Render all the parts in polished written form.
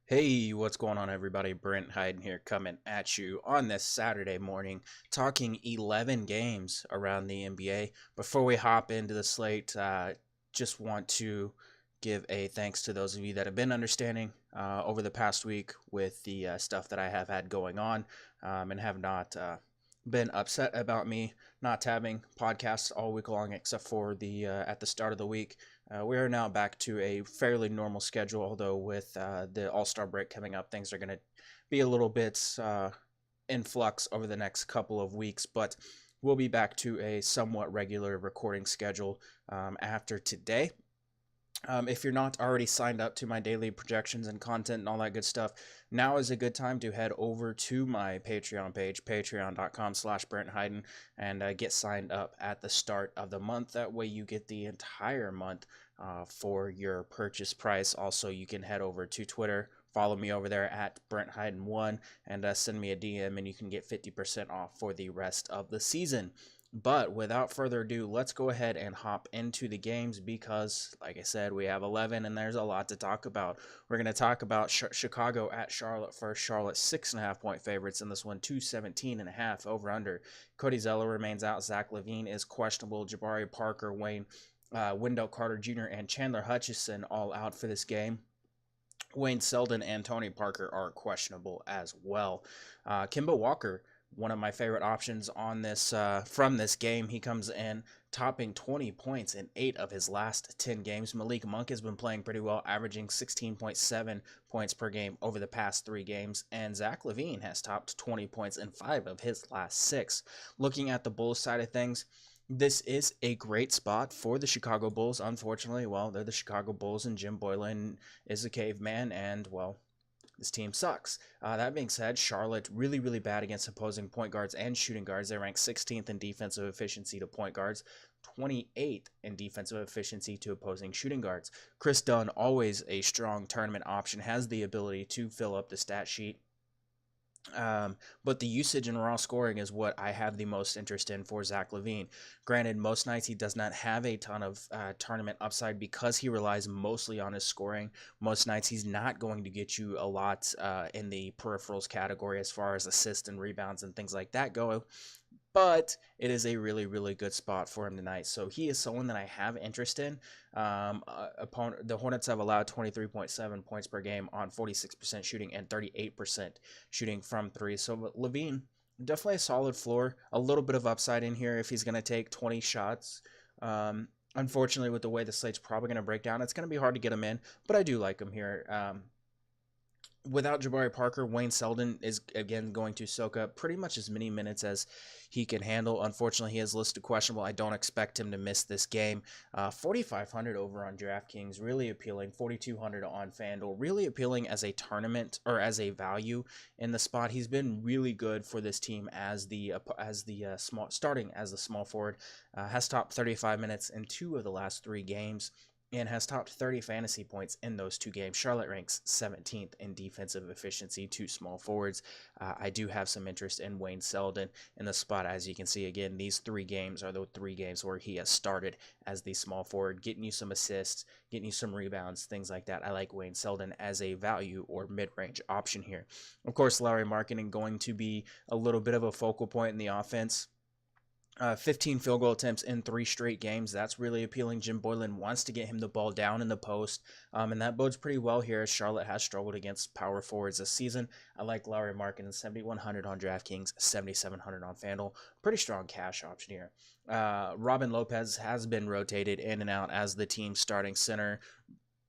Hey, what's going on, everybody? Brent Hyden here, coming at you on this Saturday morning, talking 11 games around the NBA. Before we hop into the slate, just want to give a thanks to those of you that have been understanding over the past week with the stuff that I have had going on, and have not been upset about me not having podcasts all week long, except for the at the start of the week. We are now back to a fairly normal schedule, although with the All-Star break coming up, things are going to be a little bit in flux over the next couple of weeks, but we'll be back to a somewhat regular recording schedule after today. If you're not already signed up to my daily projections and content and all that good stuff, now is a good time to head over to my Patreon page, patreon.com/Brent Hyden, and get signed up at the start of the month. That way you get the entire month for your purchase price. Also, you can head over to Twitter, follow me over there at Brent Hyden1, and send me a DM, and you can get 50% off for the rest of the season. But without further ado, let's go ahead and hop into the games because, like I said, we have 11 and there's a lot to talk about. We're going to talk about Chicago at Charlotte first. Charlotte 6.5 point favorites in this one, 217.5 over under. Cody Zeller remains out. Zach LaVine is questionable. Jabari Parker, Wendell Carter Jr., and Chandler Hutchison all out for this game. Wayne Selden and Tony Parker are questionable as well. Kemba Walker, one of my favorite options on this from this game. He comes in topping 20 points in 8 of his last 10 games. Malik Monk has been playing pretty well, averaging 16.7 points per game over the past 3 games. And Zach LaVine has topped 20 points in 5 of his last 6. Looking at the Bulls side of things, this is a great spot for the Chicago Bulls. Unfortunately, well, they're the Chicago Bulls, and Jim Boylan is a caveman, and, well, this team sucks. That being said, Charlotte really, really bad against opposing point guards and shooting guards. They rank 16th in defensive efficiency to point guards, 28th in defensive efficiency to opposing shooting guards. Chris Dunn, always a strong tournament option, has the ability to fill up the stat sheet. But the usage and raw scoring is what I have the most interest in for Zach LaVine. Granted, most nights he does not have a ton of tournament upside because he relies mostly on his scoring. Most nights he's not going to get you a lot in the peripherals category as far as assists and rebounds and things like that go. But it is a really, really good spot for him tonight. So he is someone that I have interest in. The Hornets have allowed 23.7 points per game on 46% shooting and 38% shooting from 3. So LaVine, definitely a solid floor. A little bit of upside in here if he's going to take 20 shots. Unfortunately, with the way the slate's probably going to break down, it's going to be hard to get him in. But I do like him here. Without Jabari Parker, Wayne Selden is again going to soak up pretty much as many minutes as he can handle. Unfortunately, he is listed questionable. I don't expect him to miss this game. 4,500 over on DraftKings, really appealing. 4,200 on FanDuel, really appealing as a tournament or as a value in the spot. He's been really good for this team as the starting as the small forward. Has topped 35 minutes in 2 of the last 3 games, and has topped 30 fantasy points in those 2 games. Charlotte ranks 17th in defensive efficiency to small forwards. I do have some interest in Wayne Selden in the spot. As you can see, again, these 3 games are the 3 games where he has started as the small forward, getting you some assists, getting you some rebounds, things like that. I like Wayne Selden as a value or mid-range option here. Of course, Lauri Markkanen going to be a little bit of a focal point in the offense. 15 field goal attempts in 3 straight games. That's really appealing. Jim Boylan wants to get him the ball down in the post, and that bodes pretty well here as Charlotte has struggled against power forwards this season. I like Lauri Markkanen, 7,100 on DraftKings, 7,700 on FanDuel. Pretty strong cash option here. Robin Lopez has been rotated in and out as the team's starting center.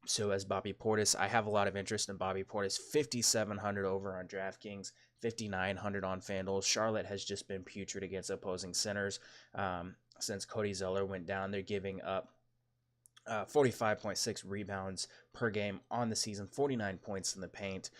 So as Bobby Portis, I have a lot of interest in Bobby Portis. 5,700 over on DraftKings, 5,900 on FanDuel. Charlotte has just been putrid against opposing centers. Since Cody Zeller went down, they're giving up 45.6 rebounds per game on the season, 49 points in the paint.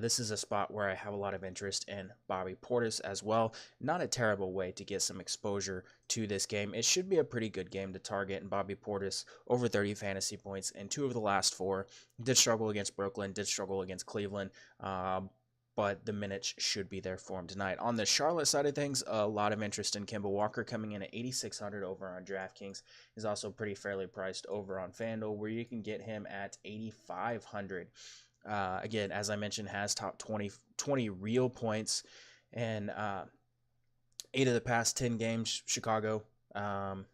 This is a spot where I have a lot of interest in Bobby Portis as well. Not a terrible way to get some exposure to this game. It should be a pretty good game to target, and Bobby Portis over 30 fantasy points in 2 of the last 4. Did struggle against Brooklyn, did struggle against Cleveland, but the minutes should be there for him tonight. On the Charlotte side of things, a lot of interest in Kemba Walker coming in at 8,600 over on DraftKings. He's also pretty fairly priced over on FanDuel, where you can get him at 8,500. Again, as I mentioned, has top 20 real points, and 8 of the past 10 games, Chicago. Um,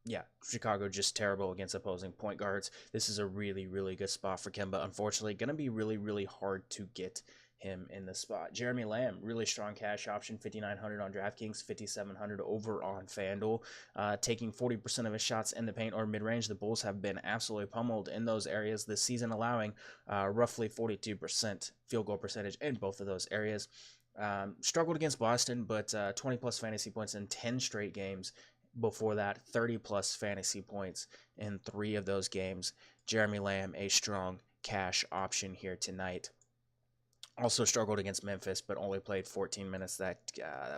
yeah, Chicago just terrible against opposing point guards. This is a really, really good spot for Kemba. Unfortunately, going to be really, really hard to get him in the spot. Jeremy Lamb, really strong cash option, 5,900 on DraftKings, 5,700 over on FanDuel, taking 40% of his shots in the paint or mid-range. The Bulls have been absolutely pummeled in those areas this season, allowing roughly 42% field goal percentage in both of those areas. Struggled against Boston, but 20 plus fantasy points in 10 straight games. Before that, 30 plus fantasy points in 3 of those games. Jeremy Lamb, a strong cash option here tonight. Also struggled against Memphis, but only played 14 minutes. That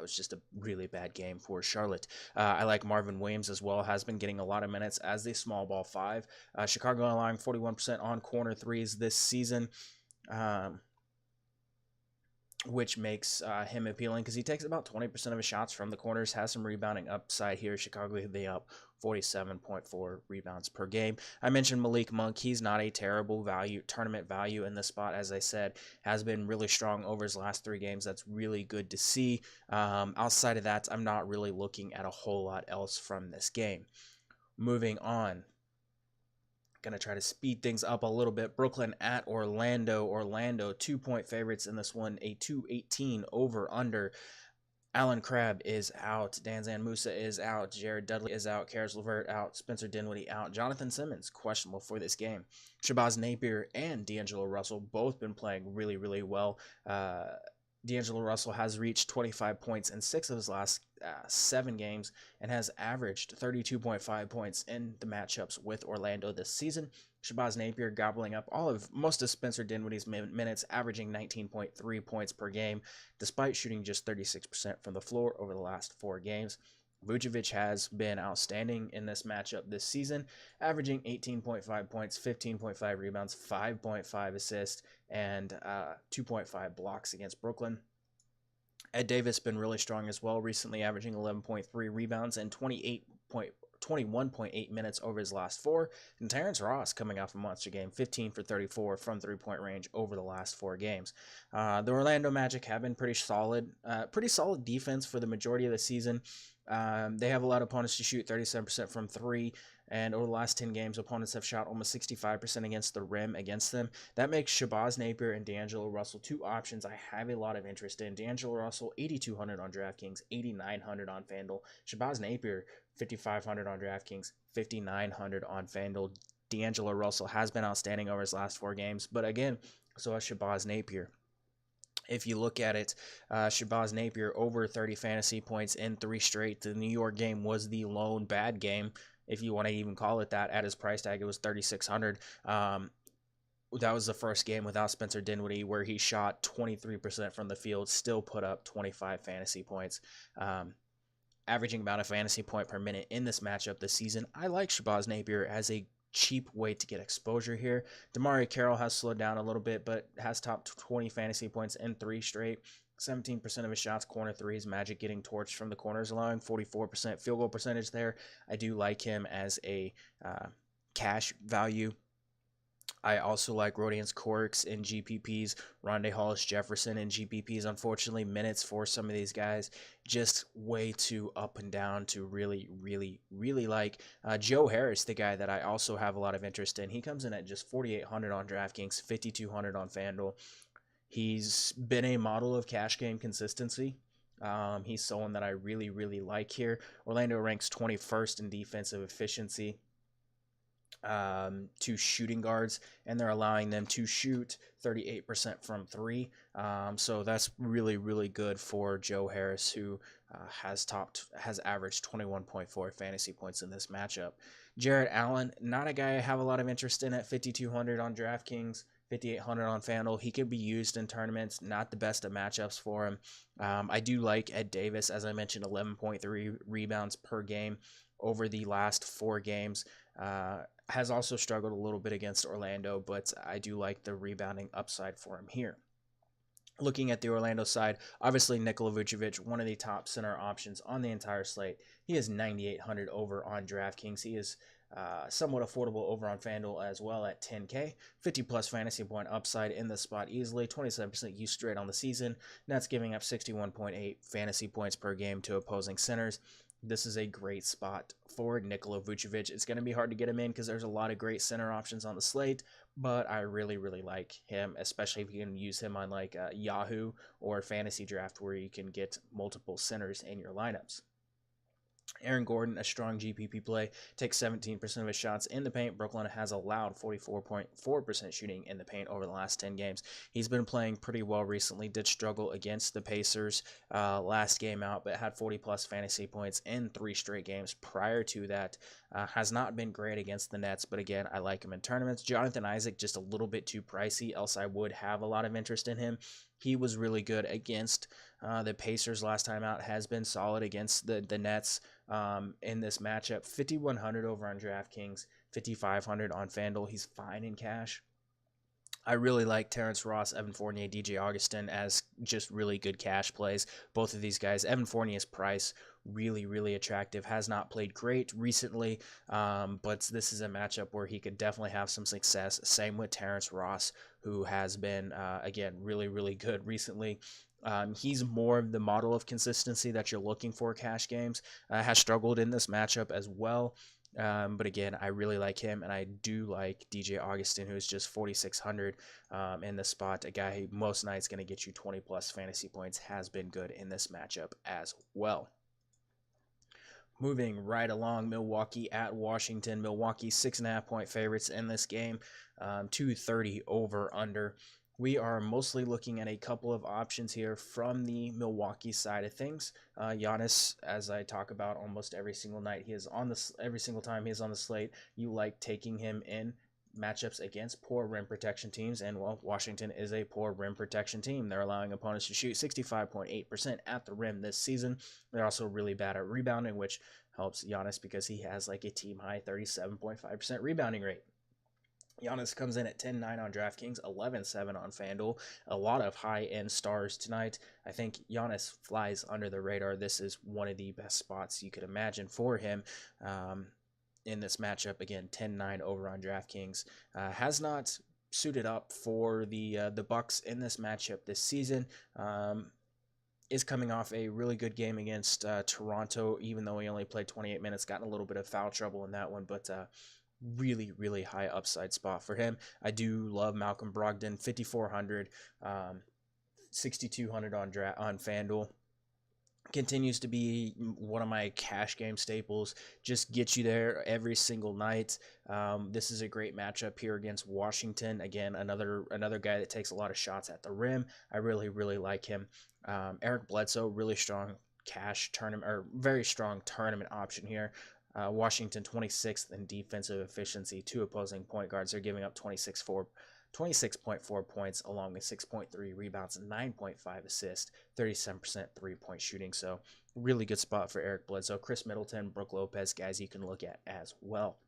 was just a really bad game for Charlotte. I like Marvin Williams as well. Has been getting a lot of minutes as the small ball 5. Chicago allowing 41% on corner threes this season. Which makes him appealing because he takes about 20% of his shots from the corners, has some rebounding upside here. Chicago, they up 47.4 rebounds per game. I mentioned Malik Monk. He's not a terrible tournament value in this spot, as I said, has been really strong over his last 3 games. That's really good to see. Outside of that, I'm not really looking at a whole lot else from this game. Moving on. Gonna try to speed things up a little bit. Brooklyn at Orlando. 2-point favorites in this one. A 218 over under. Alan Crabb is out. Danzan Musa is out. Jared Dudley is out. Karis LeVert out. Spencer Dinwiddie out. Jonathan Simmons questionable for this game. Shabazz Napier and D'Angelo Russell both been playing really, really well. D'Angelo Russell has reached 25 points in 6 of his last 7 games and has averaged 32.5 points in the matchups with Orlando this season. Shabazz Napier gobbling up most of Spencer Dinwiddie's minutes, averaging 19.3 points per game, despite shooting just 36% from the floor over the last 4 games. Vucevic has been outstanding in this matchup this season, averaging 18.5 points, 15.5 rebounds, 5.5 assists, and 2.5 blocks against Brooklyn. Ed Davis been really strong as well, recently averaging 11.3 rebounds and 21.8 minutes over his last 4. And Terrence Ross coming off a monster game, 15 for 34 from 3-point range over the last 4 games. The Orlando Magic have been pretty solid defense for the majority of the season. They have allowed opponents to shoot 37% from 3, and over the last 10 games, opponents have shot almost 65% against the rim against them. That makes Shabazz Napier and D'Angelo Russell 2 options I have a lot of interest in. D'Angelo Russell, 8,200 on DraftKings, 8,900 on FanDuel. Shabazz Napier, 5,500 on DraftKings, 5,900 on FanDuel. D'Angelo Russell has been outstanding over his last 4 games, but again, so has Shabazz Napier. If you look at it, Shabazz Napier over 30 fantasy points in 3 straight. The New York game was the lone bad game, if you want to even call it that. At his price tag, it was 3,600. That was the first game without Spencer Dinwiddie, where he shot 23% from the field, still put up 25 fantasy points, averaging about a fantasy point per minute in this matchup this season. I like Shabazz Napier as a cheap way to get exposure here. DeMarre Carroll has slowed down a little bit, but has topped 20 fantasy points in 3 straight. 17% of his shots corner threes. Magic getting torched from the corners, allowing 44% field goal percentage there. I do like him as a cash value. I also like Rodions Corks in GPPs, Rondé Hollis-Jefferson in GPPs. Unfortunately, minutes for some of these guys just way too up and down to really, really, really like. Joe Harris, the guy that I also have a lot of interest in, he comes in at just 4,800 on DraftKings, 5,200 on FanDuel. He's been a model of cash game consistency. He's someone that I really, really like here. Orlando ranks 21st in defensive efficiency to shooting guards, and they're allowing them to shoot 38% from 3. So that's really, really good for Joe Harris, who has averaged 21.4 fantasy points in this matchup. Jarrett Allen, not a guy I have a lot of interest in at 5,200 on DraftKings, 5,800 on FanDuel. He could be used in tournaments, not the best of matchups for him. I do like Ed Davis, as I mentioned, 11.3 rebounds per game over the last 4 games. Has also struggled a little bit against Orlando, but I do like the rebounding upside for him here. Looking at the Orlando side, obviously Nikola Vucevic, one of the top center options on the entire slate. He is 9,800 over on DraftKings. He is somewhat affordable over on FanDuel as well at 10K. 50 plus fantasy point upside in the spot easily. 27% use rate on the season. That's giving up 61.8 fantasy points per game to opposing centers. This is a great spot for Nikola Vucevic. It's going to be hard to get him in because there's a lot of great center options on the slate, but I really, really like him, especially if you can use him on like Yahoo or Fantasy Draft where you can get multiple centers in your lineups. Aaron Gordon, a strong GPP play, takes 17% of his shots in the paint. Brooklyn has allowed 44.4% shooting in the paint over the last 10 games. He's been playing pretty well recently. Did struggle against the Pacers last game out, but had 40-plus fantasy points in 3 straight games prior to that. Has not been great against the Nets, but again, I like him in tournaments. Jonathan Isaac, just a little bit too pricey, else I would have a lot of interest in him. He was really good against the Pacers last time out, has been solid against the Nets in this matchup. 5,100 over on DraftKings, 5,500 on FanDuel. He's fine in cash. I really like Terrence Ross, Evan Fournier, DJ Augustin as just really good cash plays. Both of these guys. Evan Fournier's price, really, really attractive. Has not played great recently, but this is a matchup where he could definitely have some success. Same with Terrence Ross, who has been, again, really, really good recently. He's more of the model of consistency that you're looking for cash games. Has struggled in this matchup as well. But again, I really like him, and I do like DJ Augustin, who's just 4,600 in the spot. A guy who most nights going to get you 20-plus fantasy points, has been good in this matchup as well. Moving right along, Milwaukee at Washington. Milwaukee 6.5-point favorites in this game, 230 over under. We are mostly looking at a couple of options here from the Milwaukee side of things. Giannis, as I talk about almost every single night, he is on this every single time he is on the slate. You like taking him in matchups against poor rim protection teams, and well, Washington is a poor rim protection team. They're allowing opponents to shoot 65.8% at the rim this season. They're also really bad at rebounding, which helps Giannis because he has like a team high 37.5% rebounding rate. Giannis comes in at 10-9 on DraftKings, 11-7 on FanDuel. A lot of high-end stars tonight. I think Giannis flies under the radar. This is one of the best spots you could imagine for him in this matchup. Again, 10-9 over on DraftKings. Has not suited up for the Bucks in this matchup this season. Is coming off a really good game against Toronto, even though he only played 28 minutes. Gotten a little bit of foul trouble in that one, but really, really high upside spot for him. I do love Malcolm Brogdon, 5,400, 6,200 on FanDuel. Continues to be one of my cash game staples. Just get you there every single night. This is a great matchup here against Washington. Again, another guy that takes a lot of shots at the rim. I really, really like him. Eric Bledsoe, really strong cash tournament, or very strong tournament option here. Washington 26th in defensive efficiency to opposing point guards. They're giving up 26.4 points along with 6.3 rebounds and 9.5 assists, 37% three-point shooting. So really good spot for Eric Bledsoe. Chris Middleton, Brook Lopez, guys you can look at as well.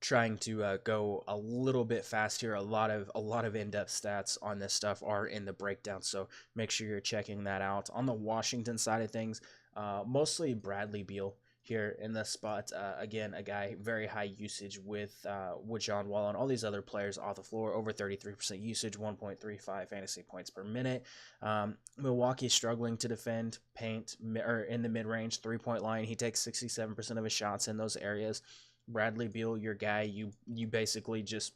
Trying to go a little bit fast here. A lot of in-depth stats on this stuff are in the breakdown, so make sure you're checking that out. On the Washington side of things, mostly Bradley Beal here in the spot. Again, a guy very high usage with John Wall and all these other players off the floor. Over 33% usage, 1.35 fantasy points per minute. Milwaukee struggling to defend paint or in the mid-range 3-point line. He takes 67% of his shots in those areas. Bradley Beal, your guy, you basically just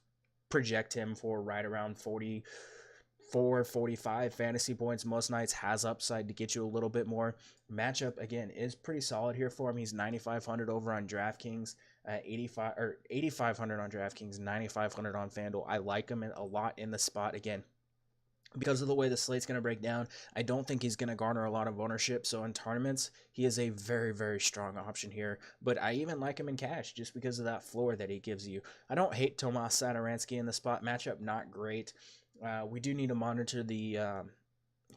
project him for right around 45 fantasy points most nights. Has upside to get you a little bit more. Matchup again is pretty solid here for him. He's 9,500 over on DraftKings, 8,500 on DraftKings, 9,500 on FanDuel. I like him a lot in the spot. Again, because of the way the slate's going to break down, I don't think he's going to garner a lot of ownership. So in tournaments, he is a very, very strong option here. But I even like him in cash just because of that floor that he gives you. I don't hate Tomas Satoransky in the spot. Matchup not great. We do need to monitor the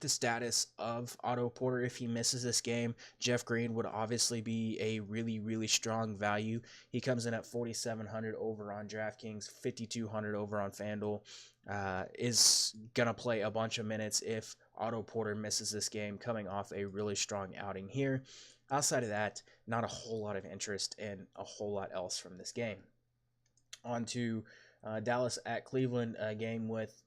status of Otto Porter if he misses this game. Jeff Green would obviously be a really, really strong value. He comes in at 4,700 over on DraftKings, 5,200 over on FanDuel. Is going to play a bunch of minutes if Otto Porter misses this game, coming off a really strong outing here. Outside of that, not a whole lot of interest in a whole lot else from this game. On to Dallas at Cleveland, a game with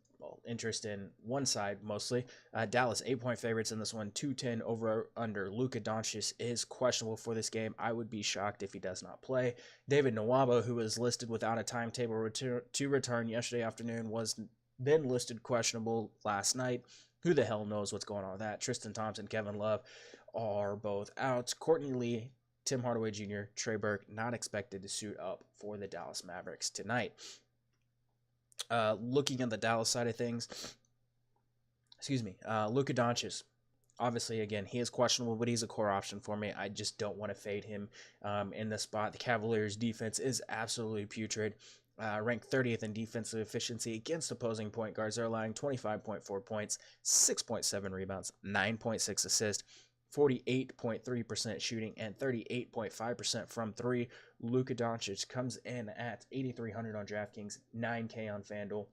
interest in one side mostly. Dallas 8-point favorites in this one, 210 over under. Luka Doncic is questionable for this game. I would be shocked if he does not play. David Nwaba, who was listed without a timetable to return yesterday afternoon, was then listed questionable last night. Who the hell knows what's going on with that? Tristan Thompson, Kevin Love are both out. Courtney Lee, Tim Hardaway Jr., Trey Burke not expected to suit up for the Dallas Mavericks tonight. Looking at the Dallas side of things, Luka Doncic. Obviously, again, he is questionable, but he's a core option for me. I just don't want to fade him in this spot. The Cavaliers' defense is absolutely putrid. Ranked 30th in defensive efficiency against opposing point guards. They're allowing 25.4 points, 6.7 rebounds, 9.6 assists, 48.3% shooting, and 38.5% from three. Luka Doncic comes in at 8,300 on DraftKings, 9K on FanDuel.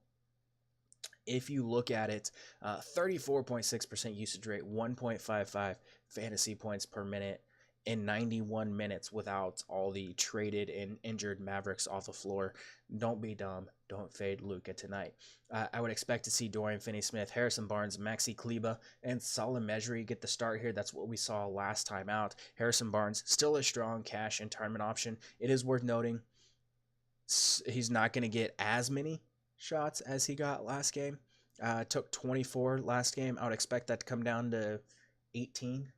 If you look at it, 34.6% usage rate, 1.55 fantasy points per minute in 91 minutes without all the traded and injured Mavericks off the floor. Don't be dumb. Don't fade Luka tonight. I would expect to see Dorian Finney-Smith, Harrison Barnes, Maxi Kleba, and Salah Mejri get the start here. That's what we saw last time out. Harrison Barnes, still a strong cash and tournament option. It is worth noting he's not going to get as many shots as he got last game. Took 24 last game. I would expect that to come down to 18,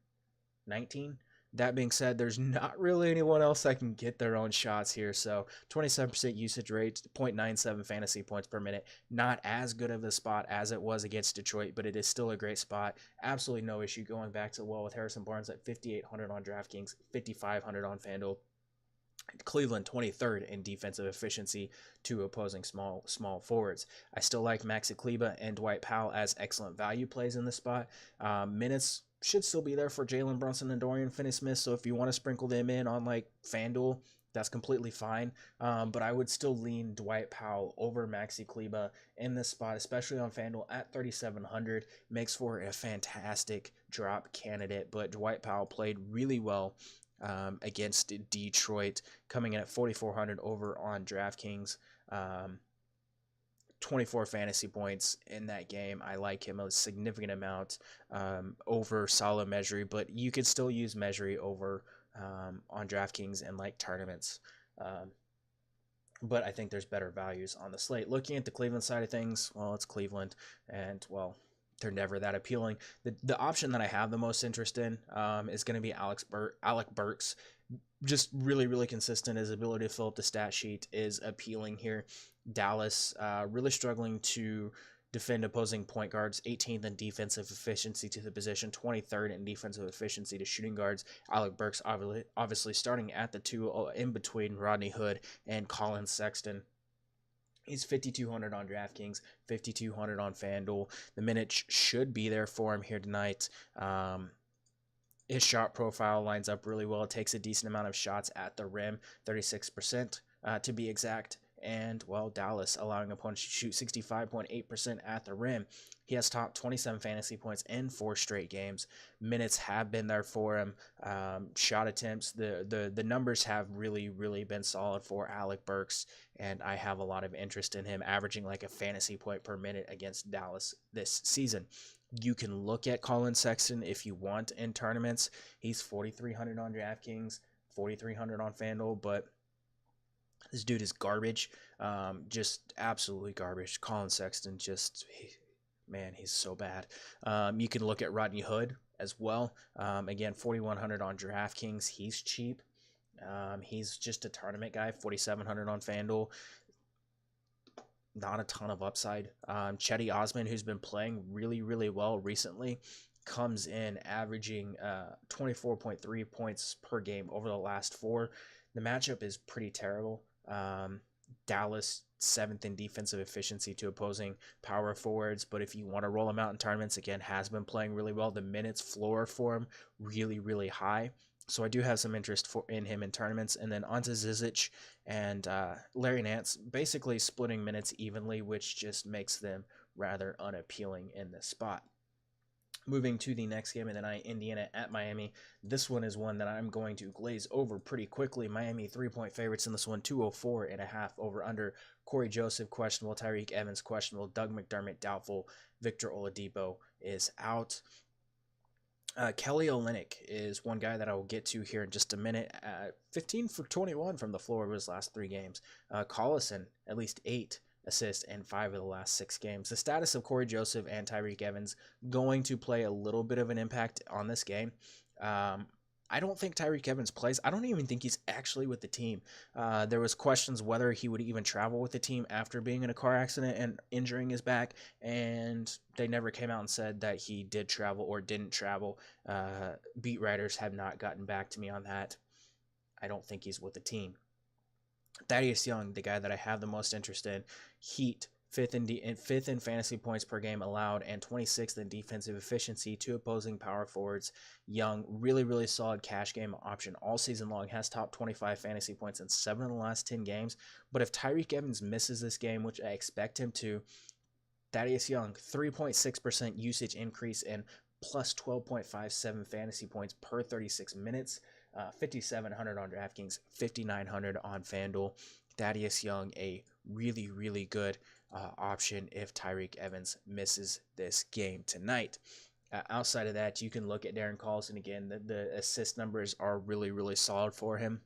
19. That being said, there's not really anyone else that can get their own shots here. So 27% usage rate, 0.97 fantasy points per minute. Not as good of a spot as it was against Detroit, but it is still a great spot. Absolutely no issue going back to the well with Harrison Barnes at 5,800 on DraftKings, 5,500 on FanDuel. Cleveland 23rd in defensive efficiency to opposing small forwards. I still like Maxi Kleba and Dwight Powell as excellent value plays in this spot. Minutes should still be there for Jalen Brunson and Dorian Finney-Smith, so if you want to sprinkle them in on like FanDuel, that's completely fine. But I would still lean Dwight Powell over Maxi Kleba in this spot, especially on FanDuel at 3,700. Makes for a fantastic drop candidate, but Dwight Powell played really well against Detroit, coming in at 4,400 over on DraftKings. 24 fantasy points in that game. I like him a significant amount over Salah Mejri, but you could still use Mejri over on DraftKings and like tournaments. But I think there's better values on the slate. Looking at the Cleveland side of things, well, it's Cleveland, and well, they're never that appealing. The option that I have the most interest in is going to be Alec Burks. Just really, really consistent. His ability to fill up the stat sheet is appealing here. Dallas really struggling to defend opposing point guards, 18th in defensive efficiency to the position, 23rd in defensive efficiency to shooting guards. Alec Burks obviously starting at the two in between Rodney Hood and Colin Sexton. He's 5,200 on DraftKings, 5,200 on FanDuel. The minutes should be there for him here tonight. His shot profile lines up really well. It takes a decent amount of shots at the rim, 36% to be exact. And, well, Dallas allowing opponents to shoot 65.8% at the rim. He has topped 27 fantasy points in 4 straight games. Minutes have been there for him. Shot attempts, the numbers have really, really been solid for Alec Burks, and I have a lot of interest in him, averaging like a fantasy point per minute against Dallas this season. You can look at Colin Sexton if you want in tournaments. He's 4,300 on DraftKings, 4,300 on FanDuel, but this dude is garbage. Just absolutely garbage. Colin Sexton, man, he's so bad. You can look at Rodney Hood as well. Again, 4,100 on DraftKings. He's cheap. He's just a tournament guy, 4,700 on FanDuel. Not a ton of upside. Chetty Osman, who's been playing really, really well recently, comes in averaging 24.3 points per game over the last 4. The matchup is pretty terrible. Dallas 7th in defensive efficiency to opposing power forwards, but if you want to roll him out in tournaments, again, has been playing really well. The minutes floor for him really, really high. So I do have some interest in him in tournaments. And then onto Zizic and Larry Nance, basically splitting minutes evenly, which just makes them rather unappealing in this spot. Moving to the next game of the night, Indiana at Miami. This one is one that I'm going to glaze over pretty quickly. Miami 3-point favorites in this one, 204.5 over under. Corey Joseph questionable, Tyreek Evans questionable, Doug McDermott doubtful, Victor Oladipo is out. Kelly Olynyk is one guy that I will get to here in just a minute. 15 for 21 from the floor of his last 3 games. Collison, at least 8 assists in 5 of the last 6 games. The status of Corey Joseph and Tyreek Evans going to play a little bit of an impact on this game. I don't think Tyreek Evans plays. I don't even think he's actually with the team. There was questions whether he would even travel with the team after being in a car accident and injuring his back, and they never came out and said that he did travel or didn't travel. Beat writers have not gotten back to me on that. I don't think he's with the team. Thaddeus Young, the guy that I have the most interest in, Heat, fifth in fantasy points per game allowed and 26th in defensive efficiency to opposing power forwards. Young, really solid cash game option all season long, has top 25 fantasy points in 7 of the last 10 games. But if Tyreek Evans misses this game, which I expect him to, Thaddeus Young, 3.6% usage increase and plus 12.57 fantasy points per 36 minutes. 5,700 on DraftKings, 5,900 on FanDuel. Thaddeus Young, a really good option if Tyreek Evans misses this game tonight. Outside of that, you can look at Darren Collison again. The assist numbers are really solid for him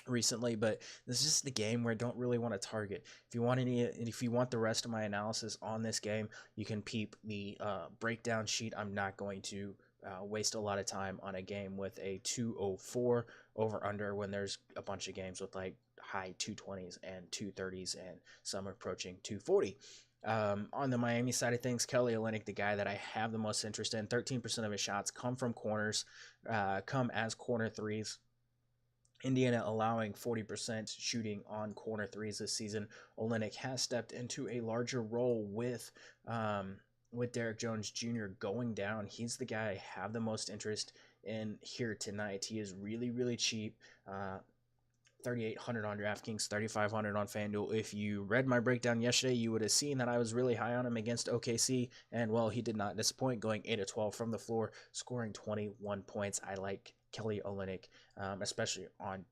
recently, but this is just the game where I don't really want to target. If you want the rest of my analysis on this game, you can peep the breakdown sheet. I'm not going to waste a lot of time on a game with a 204 over under when there's a bunch of games with like high 220s and 230s and some approaching 240. On the Miami side of things, Kelly Olynyk, the guy that I have the most interest in, 13% of his shots come from corners, come as corner threes. Indiana allowing 40% shooting on corner threes this season. Olynyk has stepped into a larger role with Derek Jones Jr. going down. He's the guy I have the most interest in here tonight. He is really cheap. 3,800 on DraftKings, 3,500 on FanDuel. If you read my breakdown yesterday, you would have seen that I was really high on him against OKC, and well, he did not disappoint, going 8 of 12 from the floor, scoring 21 points. I like Kelly Olynyk, especially on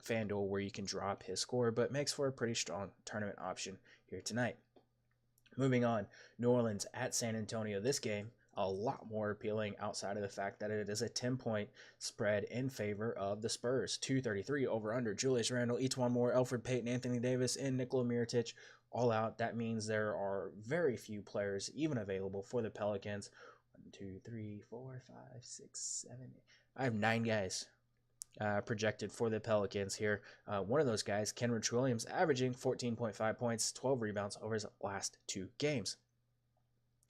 FanDuel, where you can drop his score, but makes for a pretty strong tournament option here tonight. Moving on, New Orleans at San Antonio. This game, a lot more appealing outside of the fact that it is a 10-point spread in favor of the Spurs. 233 over under. Julius Randle, Etuan Moore, Elfrid Payton, Anthony Davis, and Nikola Mirotic all out. That means there are very few players even available for the Pelicans. 1, 2, 3, 4, 5, 6, 7, 8. I have 9 guys projected for the Pelicans here. One of those guys, Kenrich Williams, averaging 14.5 points, 12 rebounds over his last 2 games.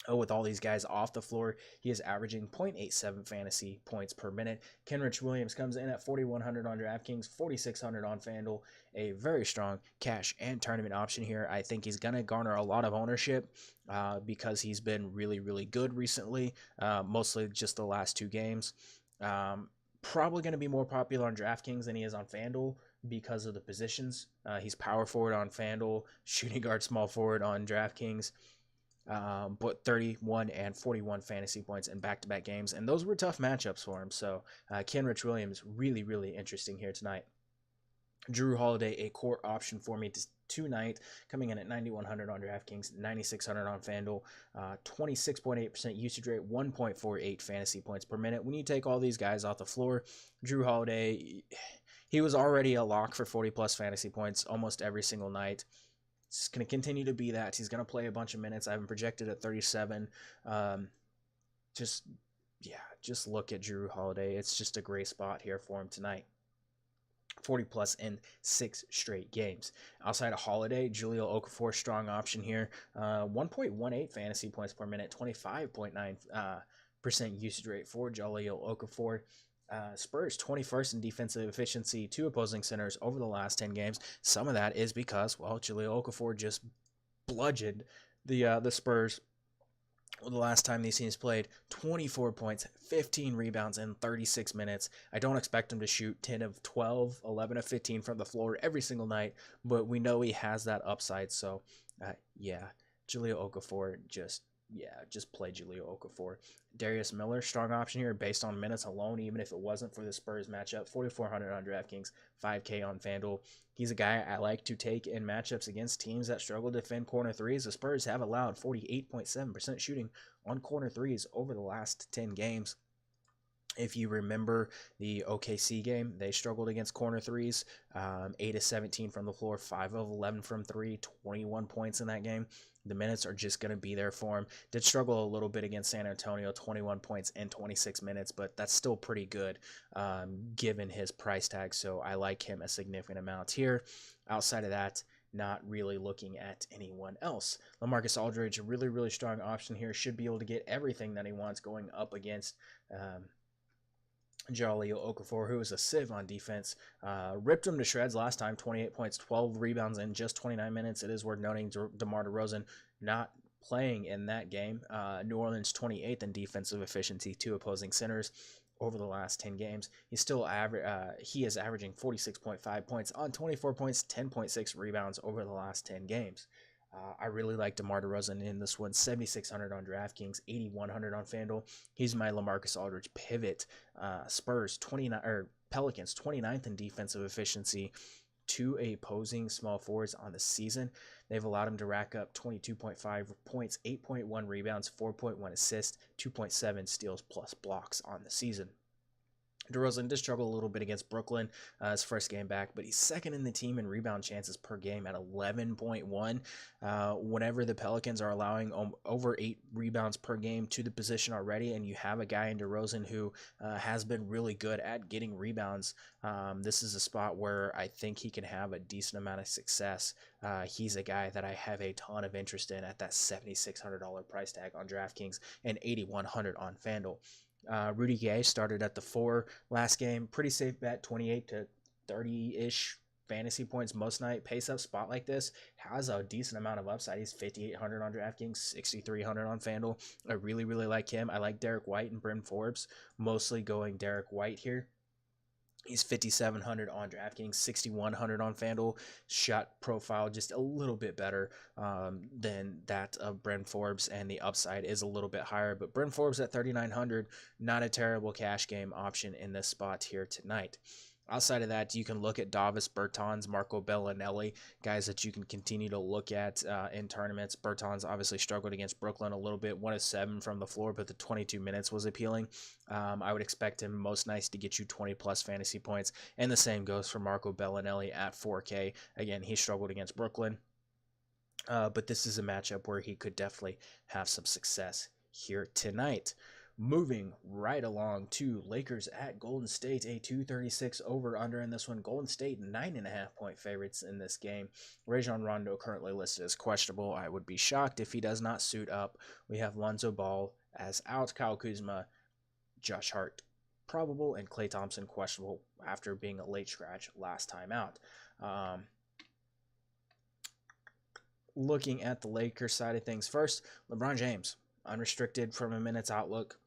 With all these guys off the floor, he is averaging 0.87 fantasy points per minute. Kenrich Williams comes in at 4,100 on DraftKings, 4,600 on FanDuel. A very strong cash and tournament option here. I think he's going to garner a lot of ownership because he's been really good recently, mostly just the last 2 games. Probably going to be more popular on DraftKings than he is on FanDuel because of the positions. He's power forward on FanDuel, shooting guard, small forward on DraftKings. But 31 and 41 fantasy points in back-to-back games, and those were tough matchups for him. So Kenrich Williams, really interesting here tonight. Drew Holiday, a core option for me tonight, coming in at 9,100 on DraftKings, 9,600 on FanDuel, 26.8% usage rate, 1.48 fantasy points per minute. When you take all these guys off the floor, Drew Holiday, he was already a lock for 40-plus fantasy points almost every single night. It's going to continue to be that. He's going to play a bunch of minutes. I have him projected at 37. Just look at Drew Holiday. It's just a great spot here for him tonight. 40-plus in 6 straight games. Outside of Holiday, Jahlil Okafor, strong option here. 1.18 fantasy points per minute, 25.9% usage rate for Jahlil Okafor. Spurs 21st in defensive efficiency to opposing centers over the last 10 games. Some of that is because, well, Jahlil Okafor just bludgeoned the Spurs the last time these teams played. 24 points, 15 rebounds in 36 minutes. I don't expect him to shoot 10 of 12, 11 of 15 from the floor every single night, but we know he has that upside. So, Jahlil Okafor, just yeah, just play Julio Okafor. Darius Miller, strong option here based on minutes alone, even if it wasn't for the Spurs matchup. 4,400 on DraftKings, 5K on FanDuel. He's a guy I like to take in matchups against teams that struggle to defend corner threes. The Spurs have allowed 48.7% shooting on corner threes over the last 10 games. If you remember the OKC game, they struggled against corner threes, 8 of 17 from the floor, 5 of 11 from three, 21 points in that game. The minutes are just going to be there for him. Did struggle a little bit against San Antonio, 21 points in 26 minutes, but that's still pretty good given his price tag. So I like him a significant amount here. Outside of that, not really looking at anyone else. LaMarcus Aldridge, a really, really strong option here. Should be able to get everything that he wants going up against Jaleel Okafor, who is a sieve on defense. Ripped him to shreds last time, 28 points, 12 rebounds in just 29 minutes. It is worth noting DeMar DeRozan not playing in that game. New Orleans 28th in defensive efficiency to opposing centers over the last 10 games. He is averaging 46.5 points on 24 points, 10.6 rebounds over the last 10 games. I really like DeMar DeRozan in this one. 7,600 on DraftKings, 8,100 on FanDuel. He's my LaMarcus Aldridge pivot. Spurs 29 or Pelicans 29th in defensive efficiency to opposing small forwards on the season. They've allowed him to rack up 22.5 points, 8.1 rebounds, 4.1 assists, 2.7 steals plus blocks on the season. DeRozan did struggle a little bit against Brooklyn his first game back, but he's second in the team in rebound chances per game at 11.1. Whenever the Pelicans are allowing over 8 rebounds per game to the position already, and you have a guy in DeRozan who has been really good at getting rebounds, this is a spot where I think he can have a decent amount of success. He's a guy that I have a ton of interest in at that $7,600 price tag on DraftKings and $8,100 on FanDuel. Rudy Gay started at the 4 last game. Pretty safe bet, 28 to 30-ish fantasy points most night. Pace up spot like this has a decent amount of upside. He's 5,800 on DraftKings, 6,300 on FanDuel. I really, really like him. I like Derek White and Bryn Forbes. Mostly going Derek White here. He's 5,700 on DraftKings, 6,100 on FanDuel. Shot profile just a little bit better than that of Bryn Forbes, and the upside is a little bit higher. But Bryn Forbes at 3,900, not a terrible cash game option in this spot here tonight. Outside of that, you can look at Davis Bertans, Marco Bellinelli, guys that you can continue to look at in tournaments. Bertans obviously struggled against Brooklyn a little bit, 1 of 7 from the floor, but the 22 minutes was appealing. I would expect him most nights to get you 20-plus fantasy points, and the same goes for Marco Bellinelli at 4K. Again, he struggled against Brooklyn, but this is a matchup where he could definitely have some success here tonight. Moving right along to Lakers at Golden State, a 236 over-under in this one. Golden State 9.5-point favorites in this game. Rajon Rondo currently listed as questionable. I would be shocked if he does not suit up. We have Lonzo Ball as out, Kyle Kuzma, Josh Hart probable, and Klay Thompson questionable after being a late scratch last time out. Looking at the Lakers side of things first, LeBron James, unrestricted from a minutes outlook.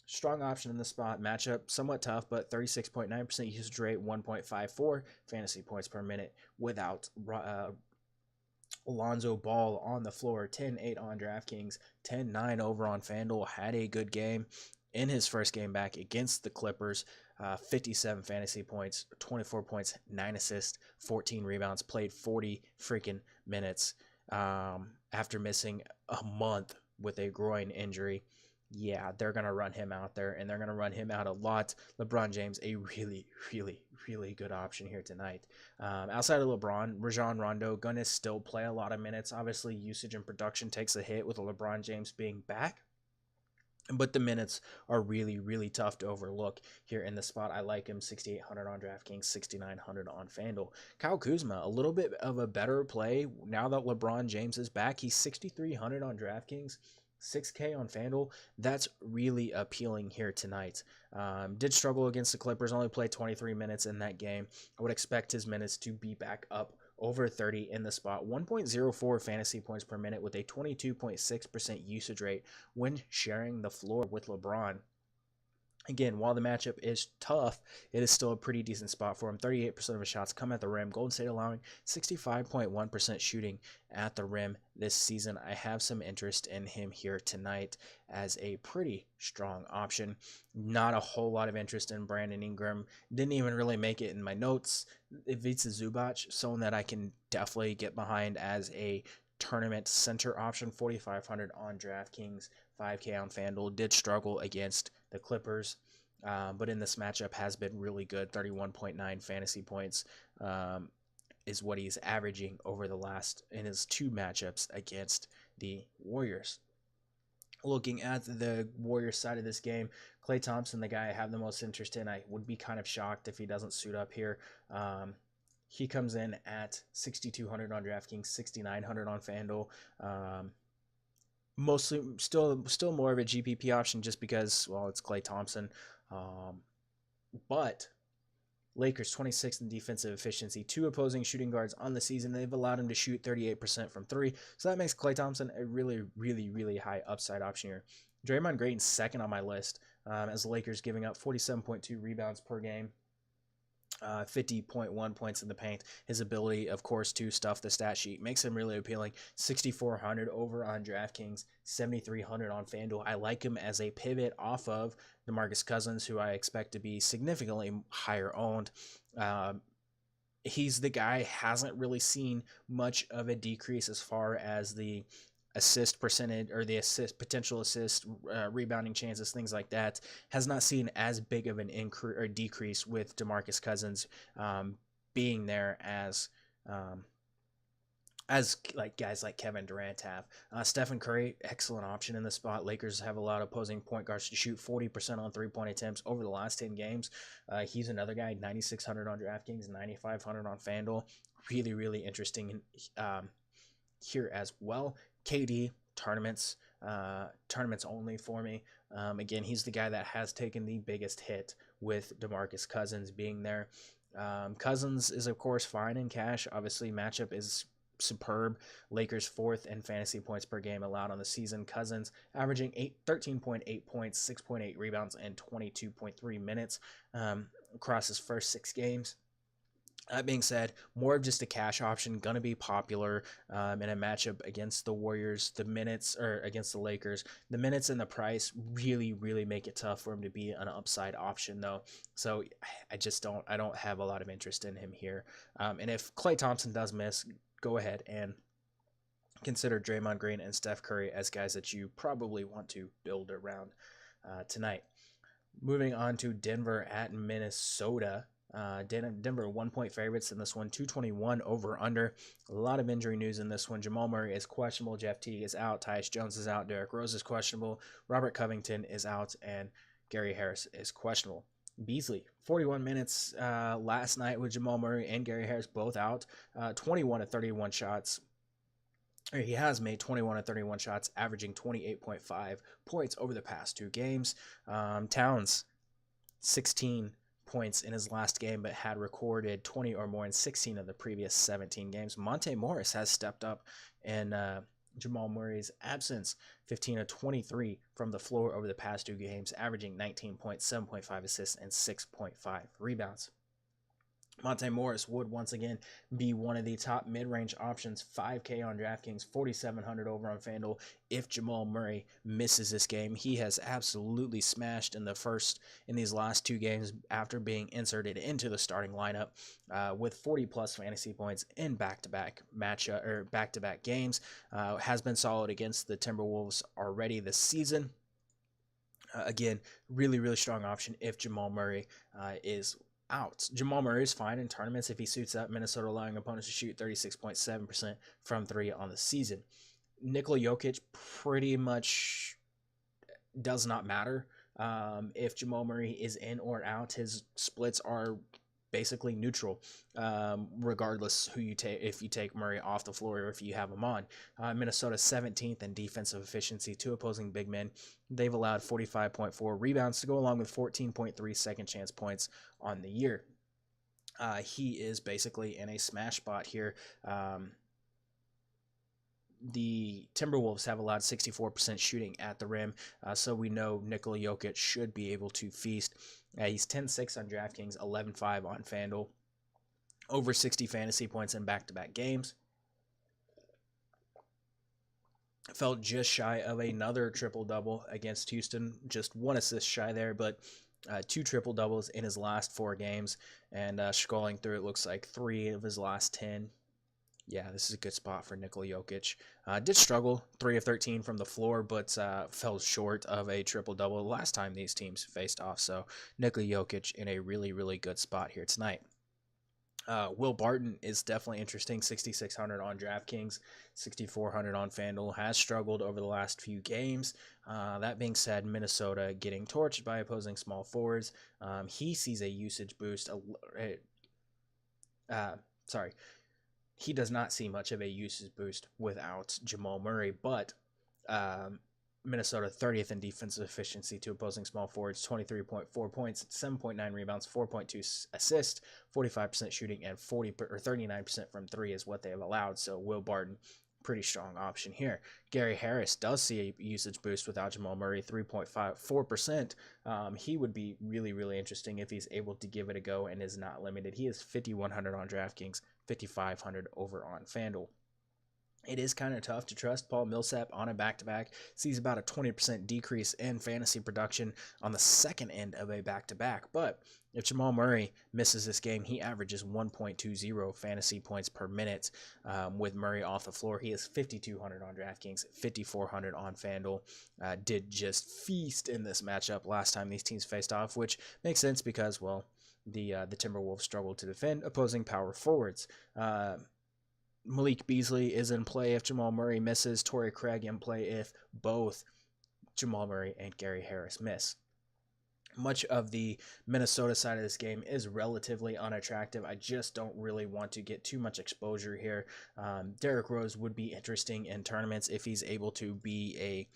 Strong option in the spot. Matchup somewhat tough, but 36.9% usage rate, 1.54 fantasy points per minute without Alonzo Ball on the floor. 10-8 on DraftKings, 10-9 over on FanDuel. Had a good game in his first game back against the Clippers. 57 fantasy points, 24 points, 9 assists, 14 rebounds. Played 40 freaking minutes after missing a month with a groin injury. Yeah, they're going to run him out there, and they're going to run him out a lot. LeBron James, a really, really, really good option here tonight. Outside of LeBron, Rajon Rondo going to still play a lot of minutes. Obviously, usage and production takes a hit with LeBron James being back, but the minutes are really, really tough to overlook here in the spot. I like him, 6,800 on DraftKings, 6,900 on FanDuel. Kyle Kuzma, a little bit of a better play now that LeBron James is back. He's 6,300 on DraftKings, 6K on FanDuel. That's really appealing here tonight. Did struggle against the Clippers, only played 23 minutes in that game. I would expect his minutes to be back up over 30 in the spot. 1.04 fantasy points per minute with a 22.6% usage rate when sharing the floor with LeBron. Again, while the matchup is tough, it is still a pretty decent spot for him. 38% of his shots come at the rim. Golden State allowing 65.1% shooting at the rim this season. I have some interest in him here tonight as a pretty strong option. Not a whole lot of interest in Brandon Ingram. Didn't even really make it in my notes. Ivica Zubac, someone that I can definitely get behind as a tournament center option. 4,500 on DraftKings, 5K on FanDuel. Did struggle against the Clippers, but in this matchup has been really good. 31.9 fantasy points is what he's averaging over the last in his two matchups against the Warriors. Looking at the Warriors side of this game, Klay Thompson, the guy I have the most interest in. I would be kind of shocked if he doesn't suit up here. He comes in at 6,200 on DraftKings, 6,900 on FanDuel. Mostly still more of a GPP option just because, well, it's Klay Thompson. But Lakers 26th in defensive efficiency, 2 opposing shooting guards on the season. They've allowed him to shoot 38% from 3. So that makes Klay Thompson a really, really, really high upside option here. Draymond Green's second on my list, as the Lakers giving up 47.2 rebounds per game. 50.1 points in the paint. His ability, of course, to stuff the stat sheet makes him really appealing. 6,400 over on DraftKings, 7,300 on FanDuel. I like him as a pivot off of DeMarcus Cousins, who I expect to be significantly higher owned. He's the guy, hasn't really seen much of a decrease as far as the assist percentage or the potential assist, rebounding chances, things like that. Has not seen as big of an increase or decrease with DeMarcus Cousins being there as like guys like Kevin Durant have. Stephen Curry, excellent option in the spot. Lakers have a lot of opposing point guards to shoot 40% on 3-point attempts over the last 10 games. He's another guy, 9,600 on DraftKings, 9,500 on FanDuel. Really, really interesting here as well. KD, tournaments only for me. Again, he's the guy that has taken the biggest hit with DeMarcus Cousins being there. Cousins is, of course, fine in cash. Obviously, matchup is superb. Lakers 4th in fantasy points per game allowed on the season. Cousins averaging 13.8 points, 6.8 rebounds, and 22.3 minutes across his first 6 games. That being said, more of just a cash option, going to be popular in a matchup against the Warriors. The minutes, or against the Lakers, the minutes and the price really, really make it tough for him to be an upside option, though. So I don't have a lot of interest in him here. And if Klay Thompson does miss, go ahead and consider Draymond Green and Steph Curry as guys that you probably want to build around tonight. Moving on to Denver at Minnesota. Denver 1-point favorites in this one, 221 over under. A lot of injury news in this one. Jamal Murray is questionable. Jeff Teague is out. Tyus Jones is out. Derrick Rose is questionable. Robert Covington is out. And Gary Harris is questionable. Beasley, 41 minutes last night with Jamal Murray and Gary Harris both out. 21 to 31 shots. He has made 21 to 31 shots, averaging 28.5 points over the past 2 games. Towns, 16 points in his last game, but had recorded 20 or more in 16 of the previous 17 games. Monte Morris has stepped up in Jamal Murray's absence, 15 of 23 from the floor over the past 2 games, averaging 19 points, 7.5 assists, and 6.5 rebounds. Monte Morris would once again be one of the top mid-range options. 5K on DraftKings, 4,700 over on FanDuel. If Jamal Murray misses this game, he has absolutely smashed in these last 2 games after being inserted into the starting lineup with 40+ fantasy points in back-to-back games. Has been solid against the Timberwolves already this season. Again, really, really strong option if Jamal Murray is out. Jamal Murray is fine in tournaments if he suits up. Minnesota allowing opponents to shoot 36.7% from 3 on the season. Nikola Jokic pretty much does not matter. If Jamal Murray is in or out, his splits are basically neutral, regardless who you take. If you take Murray off the floor or if you have him on. Minnesota 17th in defensive efficiency, 2 opposing big men. They've allowed 45.4 rebounds to go along with 14.3 second chance points on the year. He is basically in a smash spot here. the Timberwolves have allowed 64% shooting at the rim, so we know Nikola Jokic should be able to feast. He's 10-6 on DraftKings, 11-5 on FanDuel, over 60 fantasy points in back-to-back games. Fell just shy of another triple-double against Houston, just one assist shy there, but two triple-doubles in his last 4 games, and scrolling through, it looks like 3 of his last 10. Yeah, this is a good spot for Nikola Jokic. Did struggle, 3 of 13 from the floor, but fell short of a triple-double the last time these teams faced off. So Nikola Jokic in a really, really good spot here tonight. Will Barton is definitely interesting, 6,600 on DraftKings, 6,400 on FanDuel, has struggled over the last few games. That being said, Minnesota getting torched by opposing small forwards. He sees a usage boost. He does not see much of a usage boost without Jamal Murray, but Minnesota 30th in defensive efficiency to opposing small forwards, 23.4 points, 7.9 rebounds, 4.2 assists, 45% shooting, and 39% from 3 is what they have allowed. So Will Barton, pretty strong option here. Gary Harris does see a usage boost without Jamal Murray, 3.54%. He would be really, really interesting if he's able to give it a go and is not limited. He is 5,100 on DraftKings, 5,500 over on FanDuel. It is kind of tough to trust Paul Millsap on a back-to-back. Sees about a 20% decrease in fantasy production on the second end of a back-to-back. But if Jamal Murray misses this game, he averages 1.20 fantasy points per minute with Murray off the floor. He is 5,200 on DraftKings, 5,400 on FanDuel. Did just feast in this matchup last time these teams faced off, which makes sense because, well, the Timberwolves struggled to defend opposing power forwards. Malik Beasley is in play if Jamal Murray misses. Torrey Craig in play if both Jamal Murray and Gary Harris miss. Much of the Minnesota side of this game is relatively unattractive. I just don't really want to get too much exposure here. Derrick Rose would be interesting in tournaments if he's able to be a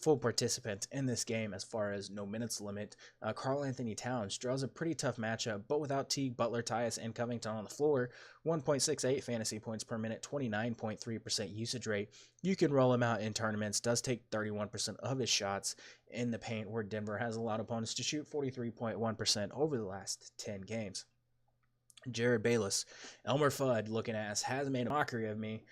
full participant in this game as far as no minutes limit. Karl Anthony Towns draws a pretty tough matchup, but without Teague, Butler, Tyus, and Covington on the floor, 1.68 fantasy points per minute, 29.3% usage rate. You can roll him out in tournaments. Does take 31% of his shots in the paint, where Denver has allowed opponents to shoot 43.1% over the last 10 games. Jared Bayless, Elmer Fudd looking ass, has made a mockery of me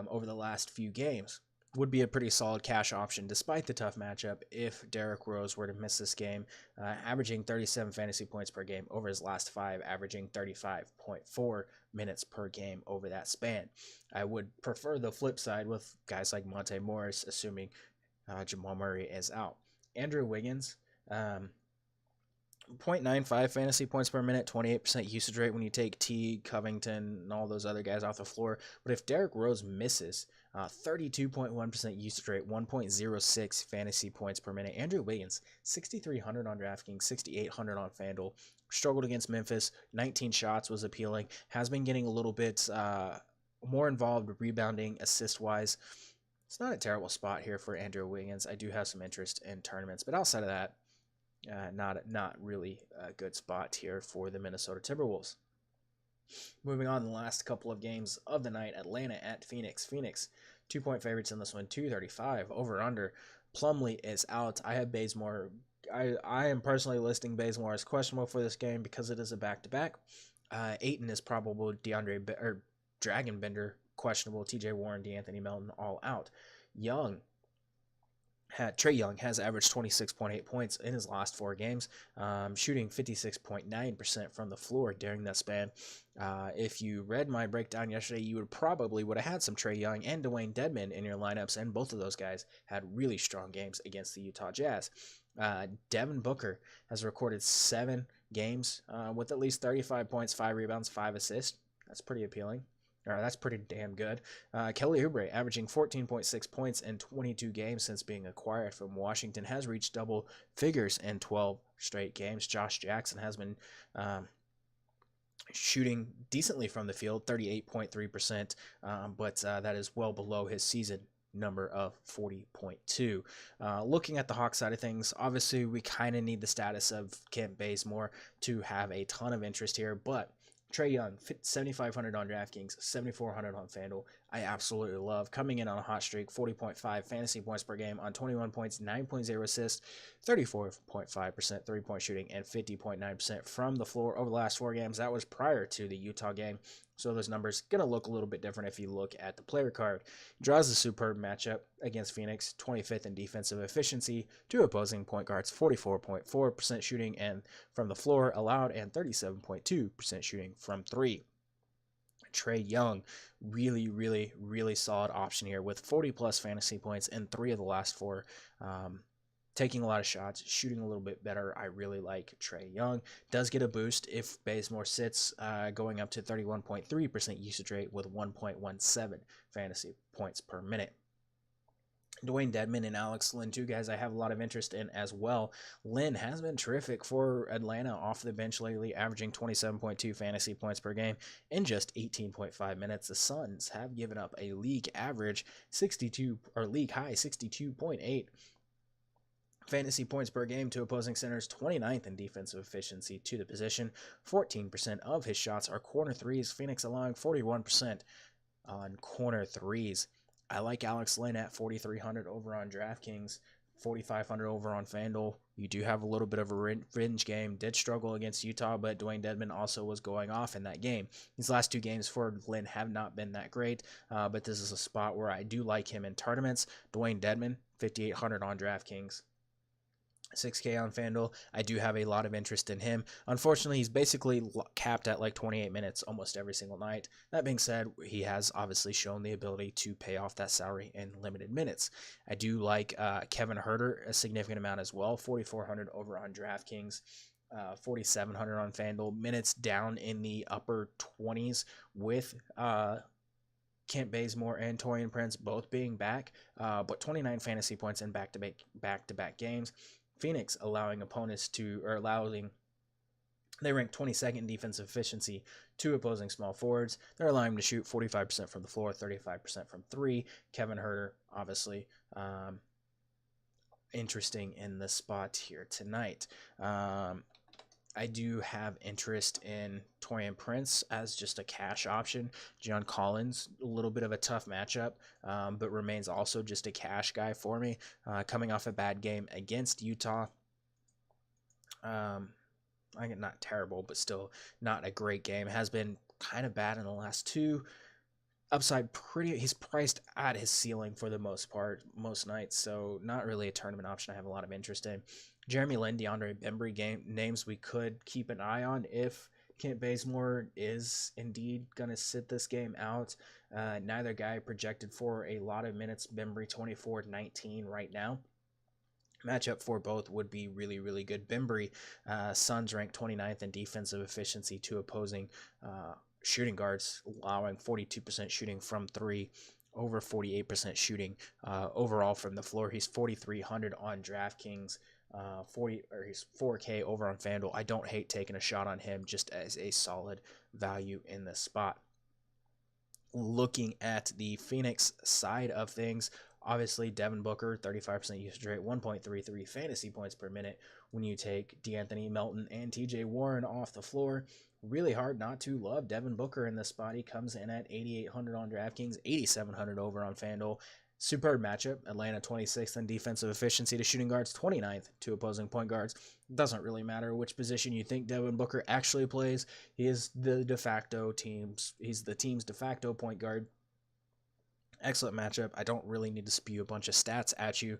over the last few games. Would be a pretty solid cash option despite the tough matchup if Derrick Rose were to miss this game, averaging 37 fantasy points per game over his last 5, averaging 35.4 minutes per game over that span. I would prefer the flip side with guys like Monte Morris, assuming Jamal Murray is out. Andrew Wiggins, 0.95 fantasy points per minute, 28% usage rate when you take Teague, Covington, and all those other guys off the floor. But if Derrick Rose misses, 32.1% usage rate, 1.06 fantasy points per minute. Andrew Wiggins, 6,300 on DraftKings, 6,800 on FanDuel. Struggled against Memphis. 19 shots was appealing. Has been getting a little bit more involved rebounding, assist-wise. It's not a terrible spot here for Andrew Wiggins. I do have some interest in tournaments, but outside of that, not really a good spot here for the Minnesota Timberwolves. Moving on, the last couple of games of the night, Atlanta at Phoenix. Phoenix, 2-point favorites in this one, 235 over under. Plumlee is out. I have Bazemore. I am personally listing Bazemore as questionable for this game because it is a back-to-back. Ayton is probable. Dragonbender questionable. TJ Warren, DeAnthony Melton all out. Trae Young has averaged 26.8 points in his last 4 games, shooting 56.9% from the floor during that span. If you read my breakdown yesterday, you would have had some Trae Young and Dwayne Dedmon in your lineups, and both of those guys had really strong games against the Utah Jazz. Devin Booker has recorded 7 games with at least 35 points, 5 rebounds, 5 assists. That's pretty appealing. That's pretty damn good. Kelly Oubre, averaging 14.6 points in 22 games since being acquired from Washington, has reached double figures in 12 straight games. Josh Jackson has been shooting decently from the field, 38.3%, but that is well below his season number of 40.2. Looking at the Hawks side of things, obviously we kind of need the status of Kent Bazemore to have a ton of interest here, but Trae Young, 7,500 on DraftKings, 7,400 on FanDuel. I absolutely love. Coming in on a hot streak, 40.5 fantasy points per game on 21 points, 9.0 assists, 34.5% three-point shooting, and 50.9% from the floor over the last 4 games. That was prior to the Utah game. So those numbers going to look a little bit different if you look at the player card. He draws a superb matchup against Phoenix, 25th in defensive efficiency, two opposing point guards, 44.4% shooting and from the floor allowed, and 37.2% shooting from three. Trae Young, really solid option here with 40 plus fantasy points in 3 of the last 4. Taking a lot of shots, shooting a little bit better. I really like Trae Young. Does get a boost if Bazemore sits, going up to 31.3% usage rate with 1.17 fantasy points per minute. Dwayne Dedmon and Alex Len, two guys I have a lot of interest in as well. Len has been terrific for Atlanta off the bench lately, averaging 27.2 fantasy points per game in just 18.5 minutes. The Suns have given up a league average 62 or league high 62.8 fantasy points per game to opposing centers, 29th in defensive efficiency to the position. 14% of his shots are corner threes. Phoenix allowing 41% on corner threes. I like Alex Len at 4,300 over on DraftKings, 4,500 over on FanDuel. You do have a little bit of a revenge game. Did struggle against Utah, but Dwayne Dedmon also was going off in that game. These last 2 games for Len have not been that great, but this is a spot where I do like him in tournaments. Dwayne Dedmon, 5,800 on DraftKings. 6K on FanDuel. I do have a lot of interest in him. Unfortunately, he's basically capped at like 28 minutes almost every single night. That being said, he has obviously shown the ability to pay off that salary in limited minutes. I do like Kevin Huerter a significant amount as well, 4,400 over on DraftKings. 4,700 on FanDuel. Minutes down in the upper 20s with Kent Bazemore and Taurean Prince both being back, but 29 fantasy points in back-to-back games. Phoenix allowing opponents to, or allowing, they rank 22nd in defensive efficiency to opposing small forwards. They're allowing them to shoot 45% from the floor, 35% from 3. Kevin Huerter, obviously, interesting in the spot here tonight. I do have interest in Taurean Prince as just a cash option. John Collins, a little bit of a tough matchup, but remains also just a cash guy for me. Coming off a bad game against Utah. Not terrible, but still not a great game. Has been kind of bad in the last 2. Upside he's priced at his ceiling for the most part, most nights, so not really a tournament option I have a lot of interest in. Jeremy Lin, DeAndre Bembry names we could keep an eye on if Kent Bazemore is indeed going to sit this game out. Neither guy projected for a lot of minutes. Bembry 24-19 right now. Matchup for both would be really good. Bembry, Suns ranked 29th in defensive efficiency to opposing shooting guards, allowing 42% shooting from 3, over 48% shooting overall from the floor. He's 4,300 on DraftKings. He's 4K over on FanDuel. I don't hate taking a shot on him just as a solid value in this spot. Looking at the Phoenix side of things, obviously Devin Booker, 35% usage rate, 1.33 fantasy points per minute. When you take DeAnthony Melton and TJ Warren off the floor, really hard not to love Devin Booker in this spot. He comes in at 8,800 on DraftKings, 8,700 over on FanDuel. Superb matchup. Atlanta 26th in defensive efficiency to shooting guards, 29th to opposing point guards. Doesn't really matter which position you think Devin Booker actually plays. He is the he's the team's de facto point guard. Excellent matchup. I don't really need to spew a bunch of stats at you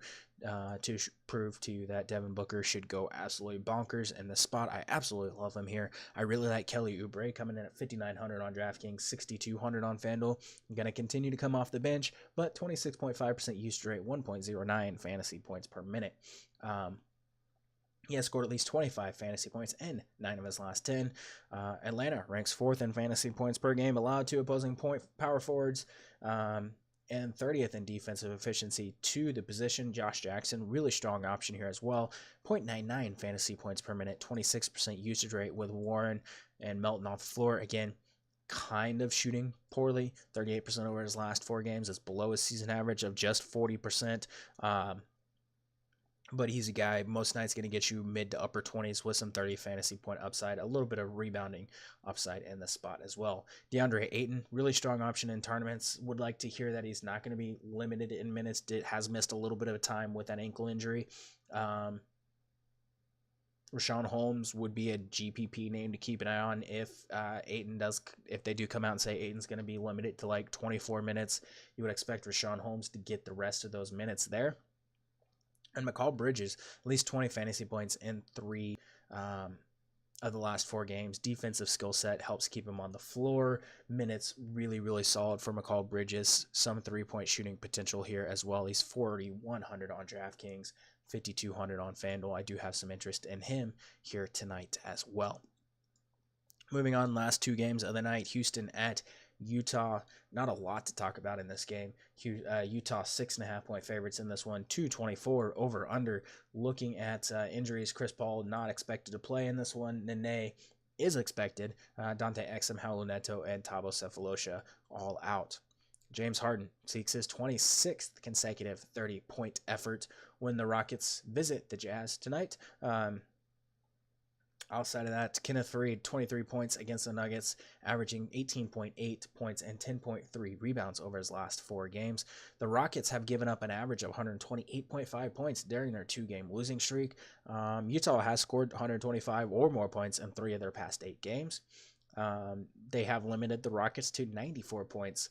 to prove to you that Devin Booker should go absolutely bonkers in this spot. I absolutely love him here. I really like Kelly Oubre coming in at 5,900 on DraftKings, 6,200 on FanDuel. I'm going to continue to come off the bench, but 26.5% usage rate, 1.09 fantasy points per minute. He has scored at least 25 fantasy points in 9 of his last 10. Atlanta ranks 4th in fantasy points per game allowed to opposing power forwards. And 30th in defensive efficiency to the position. Josh Jackson, really strong option here as well. 0.99 fantasy points per minute, 26% usage rate with Warren and Melton off the floor. Again, kind of shooting poorly, 38% over his last 4 games. It's below his season average of just 40%. but he's a guy most nights going to get you mid to upper 20s with some 30 fantasy point upside, a little bit of rebounding upside in the spot as well. DeAndre Ayton, really strong option in tournaments. Would like to hear that he's not going to be limited in minutes. Has missed a little bit of time with that ankle injury. Rashawn Holmes would be a GPP name to keep an eye on if if they do come out and say Ayton's going to be limited to like 24 minutes. You would expect Rashawn Holmes to get the rest of those minutes there. And McCall Bridges, at least 20 fantasy points in 3 of the last 4 games. Defensive skill set helps keep him on the floor. Minutes really, really solid for McCall Bridges. Some 3-point shooting potential here as well. He's 4,100 on DraftKings, 5,200 on FanDuel. I do have some interest in him here tonight as well. Moving on, last 2 games of the night. Houston at Utah. Not a lot to talk about in this game. Utah 6.5-point favorites in this one. 224 over under. Looking at injuries, Chris Paul not expected to play in this one. Nene is expected. Dante Exum, Raul Neto, and Thabo Sefolosha all out. James Harden seeks his 26th consecutive 30-point effort when the Rockets visit the Jazz tonight. Outside of that, Kenneth Faried, 23 points against the Nuggets, averaging 18.8 points and 10.3 rebounds over his last 4 games. The Rockets have given up an average of 128.5 points during their 2-game losing streak. Utah has scored 125 or more points in 3 of their past 8 games. They have limited the Rockets to 94 points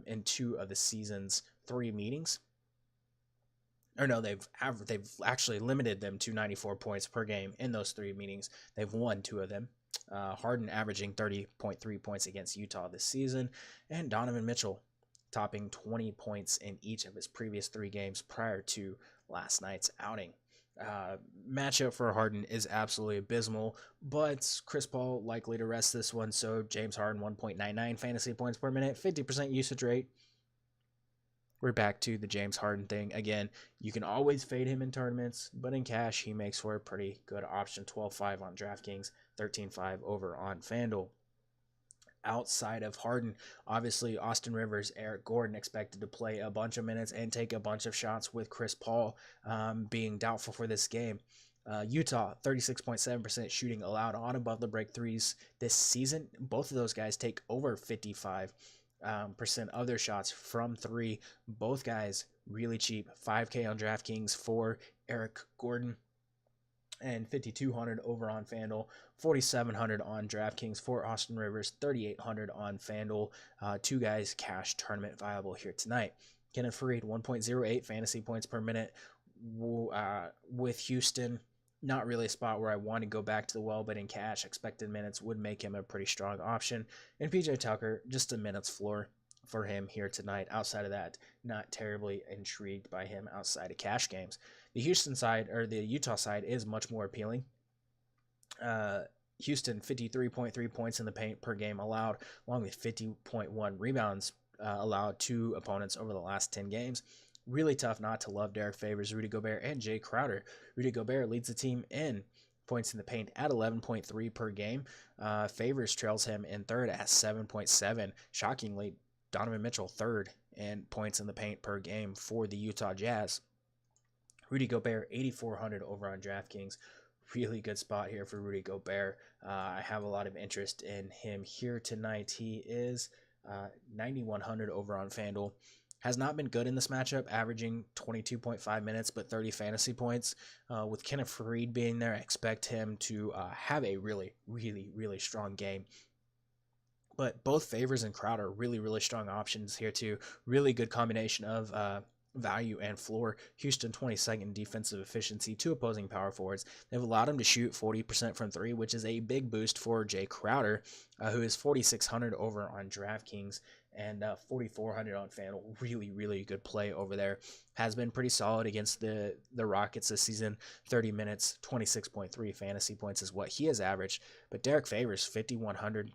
in 2 of the season's 3 meetings. Or no, they've actually limited them to 94 points per game in those 3 meetings. They've won 2 of them. Harden averaging 30.3 points against Utah this season, and Donovan Mitchell topping 20 points in each of his previous 3 games prior to last night's outing. Matchup for Harden is absolutely abysmal, but Chris Paul likely to rest this one, so James Harden 1.99 fantasy points per minute, 50% usage rate. We're back to the James Harden thing. Again, you can always fade him in tournaments, but in cash, he makes for a pretty good option. 12.5 on DraftKings, 13.5 over on FanDuel. Outside of Harden, obviously Austin Rivers, Eric Gordon expected to play a bunch of minutes and take a bunch of shots with Chris Paul being doubtful for this game. Utah, 36.7% shooting allowed on above the break threes this season. Both of those guys take over 55% of their shots from 3. Both guys really cheap. 5K on DraftKings for Eric Gordon and 5,200 over on FanDuel. 4,700 on DraftKings for Austin Rivers. 3,800 on FanDuel. 2 guys cash tournament viable here tonight. Kenneth Faried, 1.08 fantasy points per minute with Houston. Not really a spot where I want to go back to the well, but in cash, expected minutes would make him a pretty strong option. And PJ Tucker, just a minutes floor for him here tonight. Outside of that, not terribly intrigued by him outside of cash games. The Houston side, or the Utah side, is much more appealing. Houston, 53.3 points in the paint per game allowed, along with 50.1 rebounds allowed to opponents over the last 10 games. Really tough not to love Derek Favors, Rudy Gobert, and Jay Crowder. Rudy Gobert leads the team in points in the paint at 11.3 per game. Favors trails him in third at 7.7. Shockingly, Donovan Mitchell third in points in the paint per game for the Utah Jazz. Rudy Gobert, 8,400 over on DraftKings. Really good spot here for Rudy Gobert. I have a lot of interest in him here tonight. He is 9,100 over on FanDuel. Has not been good in this matchup, averaging 22.5 minutes, but 30 fantasy points. With Kenneth Faried being there, I expect him to have a really, really, really strong game. But both Favors and Crowder, really, really strong options here too. Really good combination of value and floor. Houston 22nd in defensive efficiency, 2 opposing power forwards. They've allowed him to shoot 40% from 3, which is a big boost for Jay Crowder, who is 4,600 over on DraftKings and 4,400 on FanDuel. Really, really good play over there. Has been pretty solid against the Rockets this season. 30 minutes, 26.3 fantasy points is what he has averaged. But Derek Favors, 5,100.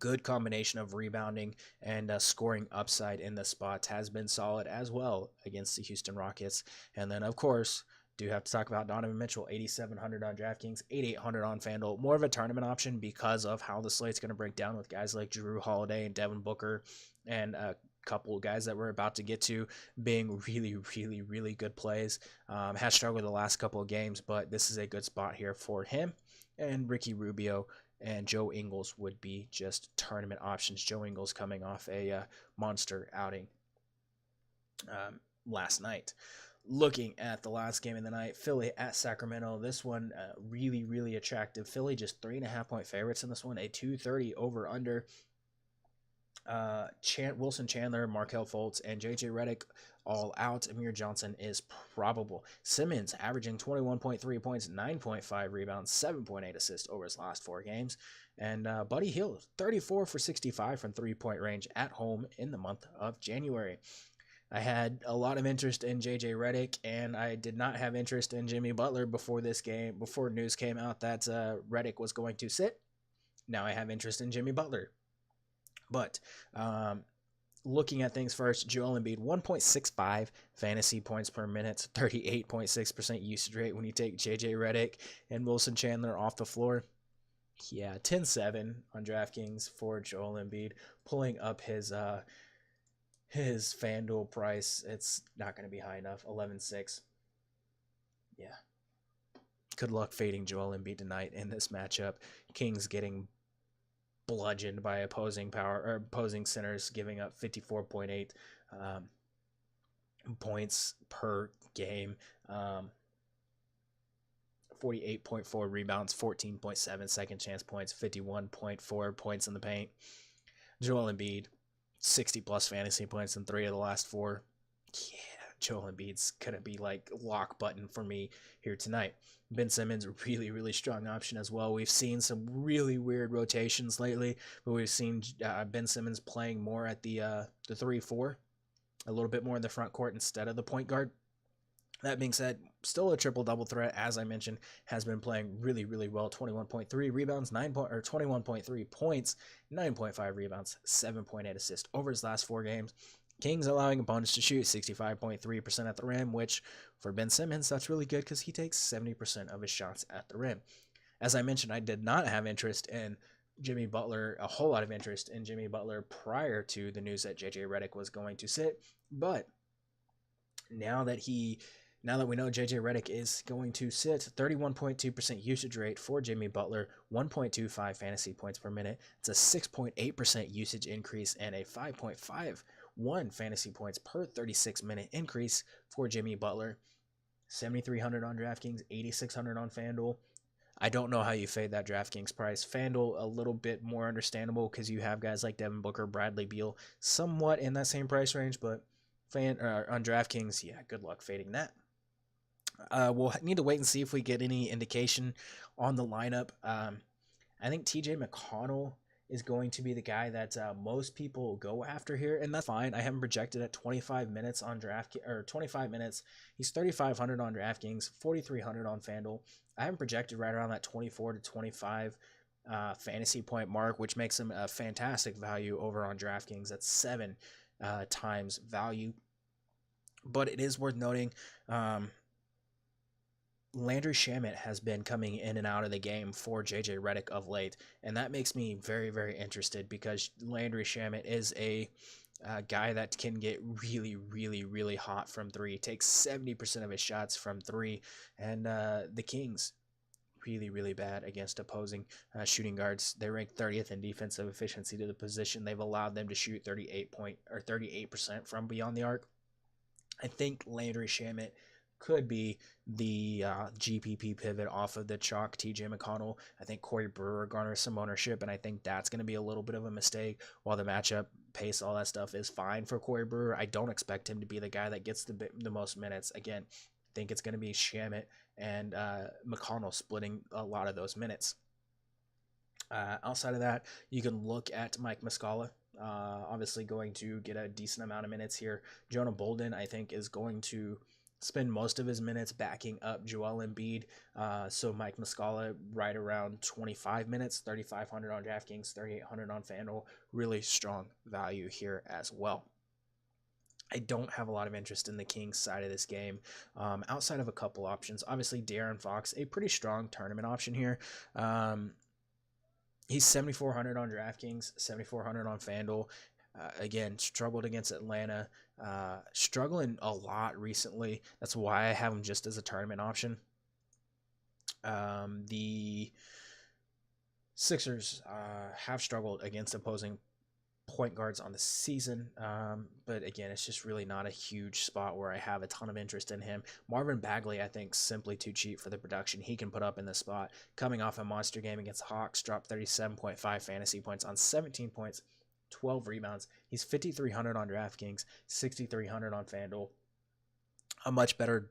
Good combination of rebounding and scoring upside in the spots. Has been solid as well against the Houston Rockets. And then, of course, do have to talk about Donovan Mitchell, 8,700 on DraftKings, 8,800 on FanDuel. More of a tournament option because of how the slate's going to break down with guys like Jrue Holiday and Devin Booker and couple of guys that we're about to get to being really, really, really good plays. Has struggled the last couple of games, but this is a good spot here for him. And Ricky Rubio and Joe Ingles would be just tournament options. Joe Ingles coming off a monster outing last night. Looking at the last game of the night, Philly at Sacramento. This one really, really attractive. Philly just 3.5-point favorites in this one. A 230 over under. Wilson Chandler, Markelle Fultz, and JJ Redick all out. Amir Johnson is probable. Simmons averaging 21.3 points, 9.5 rebounds, 7.8 assists over his last 4 games. And Buddy Hield, 34 for 65 from 3-point range at home in the month of January. I had a lot of interest in JJ Redick, and I did not have interest in Jimmy Butler before this game, before news came out that Redick was going to sit. Now I have interest in Jimmy Butler. But looking at things first, Joel Embiid, 1.65 fantasy points per minute, 38.6% usage rate when you take JJ Redick and Wilson Chandler off the floor. Yeah, 10-7 on DraftKings for Joel Embiid, pulling up his FanDuel price. It's not going to be high enough. 11-6. Yeah. Good luck fading Joel Embiid tonight in this matchup. Kings getting bludgeoned by opposing centers, giving up 54.8 points per game. 48.4 rebounds, 14.7 second chance points, 51.4 points in the paint. Joel Embiid, 60 plus fantasy points in 3 of the last 4. Yeah, Joel Embiid's gonna be like lock button for me here tonight. Ben Simmons, really, really strong option as well. We've seen some really weird rotations lately, but we've seen Ben Simmons playing more at the 3-4, a little bit more in the front court instead of the point guard. That being said, still a triple-double threat, as I mentioned, has been playing really, really well. 21.3 rebounds, 21.3 points, 9.5 rebounds, 7.8 assists over his last 4 games. Kings allowing opponents to shoot 65.3% at the rim, which for Ben Simmons, that's really good because he takes 70% of his shots at the rim. As I mentioned, I did not have interest in Jimmy Butler, a whole lot of interest in Jimmy Butler prior to the news that JJ Redick was going to sit, but now that we know JJ Redick is going to sit, 31.2% usage rate for Jimmy Butler, 1.25 fantasy points per minute. It's a 6.8% usage increase and a 5.51 fantasy points per 36-minute increase for Jimmy Butler. 7,300 on DraftKings, 8,600 on FanDuel. I don't know how you fade that DraftKings price. FanDuel, a little bit more understandable because you have guys like Devin Booker, Bradley Beal, somewhat in that same price range, but on DraftKings, yeah, good luck fading that. We'll need to wait and see if we get any indication on the lineup. I think TJ McConnell is going to be the guy that most people go after here, and that's fine. I have him projected at 25 minutes on 25 minutes. He's 3,500 on DraftKings, 4,300 on FanDuel. I have him projected right around that 24 to 25 fantasy point mark, which makes him a fantastic value over on DraftKings. That's 7 times value. But it is worth noting, Landry Shamet has been coming in and out of the game for JJ Redick of late, and that makes me very, very interested because Landry Shamet is a guy that can get really, really, really hot from 3. Takes 70% of his shots from 3, and the Kings really, really bad against opposing shooting guards. They rank 30th in defensive efficiency to the position. They've allowed them to shoot 38% from beyond the arc. I think Landry Shamet could be the GPP pivot off of the chalk TJ McConnell. I think Corey Brewer garners some ownership, and I think that's going to be a little bit of a mistake. While the matchup, pace, all that stuff is fine for Corey Brewer, I don't expect him to be the guy that gets the most minutes. Again, I think it's going to be Shamet and McConnell splitting a lot of those minutes. Outside of that, you can look at Mike Muscala. Obviously going to get a decent amount of minutes here. Jonah Bolden, I think, is going to spend most of his minutes backing up Joel Embiid. So Mike Muscala right around 25 minutes, 3,500 on DraftKings, 3,800 on FanDuel. Really strong value here as well. I don't have a lot of interest in the Kings side of this game outside of a couple options. Obviously, De'Aaron Fox, a pretty strong tournament option here. He's 7,400 on DraftKings, 7,400 on FanDuel. Again, struggled against Atlanta, struggling a lot recently. That's why I have him just as a tournament option. The Sixers have struggled against opposing point guards on the season. But again, it's just really not a huge spot where I have a ton of interest in him. Marvin Bagley, I think, simply too cheap for the production he can put up in this spot. Coming off a monster game against the Hawks, dropped 37.5 fantasy points on 17 points, 12 rebounds. He's 5,300 on DraftKings, 6,300 on FanDuel. A much better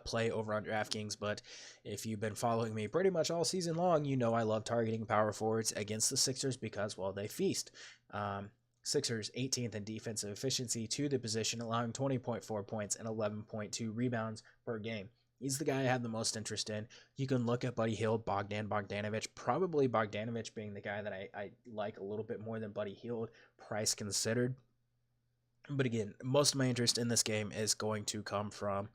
play over on DraftKings, but if you've been following me pretty much all season long, you know I love targeting power forwards against the Sixers because, well, they feast. Sixers 18th in defensive efficiency to the position, allowing 20.4 points and 11.2 rebounds per game. He's the guy I have the most interest in. You can look at Buddy Hield, Bogdanovich, probably Bogdanovich being the guy that I like a little bit more than Buddy Hield, price considered. But again, most of my interest in this game is going to come from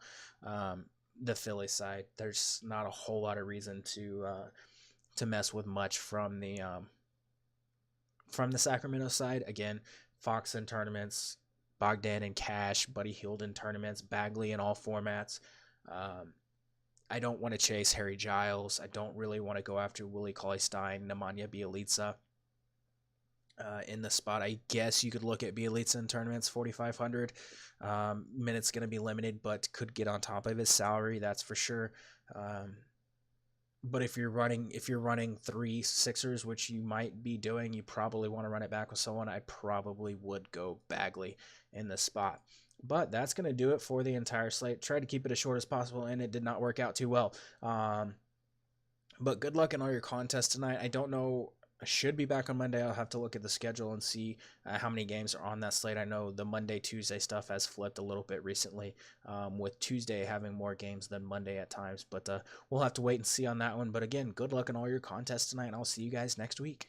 the Philly side. There's not a whole lot of reason to mess with much from the Sacramento side. Again, Fox in tournaments, Bogdan in cash, Buddy Hield in tournaments, Bagley in all formats. I don't want to chase Harry Giles. I don't really want to go after Willie Cauley-Stein, Nemanja Bjelica. In the spot, I guess you could look at Bjelica in tournaments, 4,500 minutes, going to be limited, but could get on top of his salary, that's for sure. But if you're running 3 Sixers, which you might be doing, you probably want to run it back with someone. I probably would go Bagley in this spot. But that's going to do it for the entire slate. Tried to keep it as short as possible, and it did not work out too well. But good luck in all your contests tonight. I don't know. I should be back on Monday. I'll have to look at the schedule and see how many games are on that slate. I know the Monday, Tuesday stuff has flipped a little bit recently, with Tuesday having more games than Monday at times. But we'll have to wait and see on that one. But again, good luck in all your contests tonight, and I'll see you guys next week.